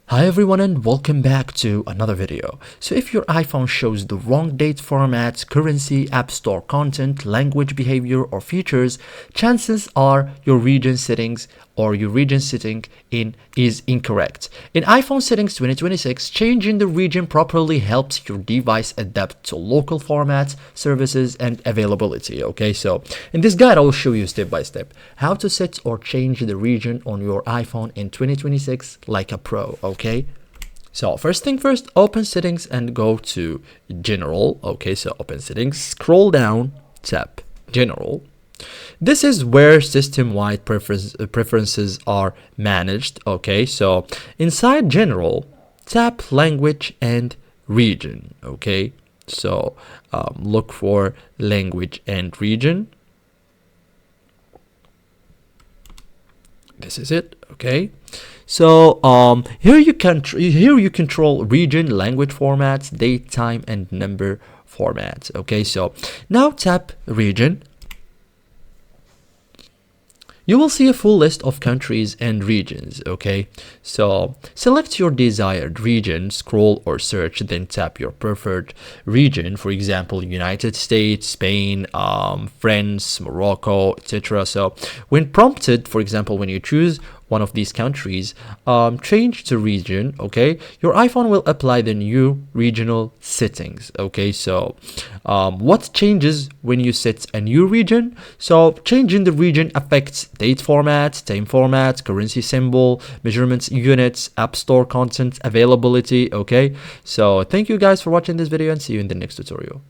Hi everyone and welcome back to another video. So if your iPhone shows the wrong date format, currency, app store content, language behavior or features, chances are your region settings or your region setting is incorrect. In iPhone settings 2026, changing the region properly helps your device adapt to local formats, services and availability. Okay, so in this guide I will show you step by step how to set or change the region on your iPhone in 2026 like a pro. Okay, so first thing first, open settings and go to general. Okay, so open settings, scroll down, tap general. This is where system-wide preferences are managed. Okay, so inside general, tap language and region. Okay, so look for language and region. This is it. Okay, so here you control region, language formats, date, time and number formats. Okay, so now tap region. You will see a full list of countries and regions. Okay, so select your desired region, scroll or search, then tap your preferred region. For example, United States, Spain, France, Morocco, etc. So when prompted, for example, when you choose one of these countries, change to region. Okay, your iPhone will apply the new regional settings. Okay, so what changes when you set a new region? So changing the region affects date format, time format, currency symbol, measurements units, app store content availability. Okay, so thank you guys for watching this video and see you in the next tutorial.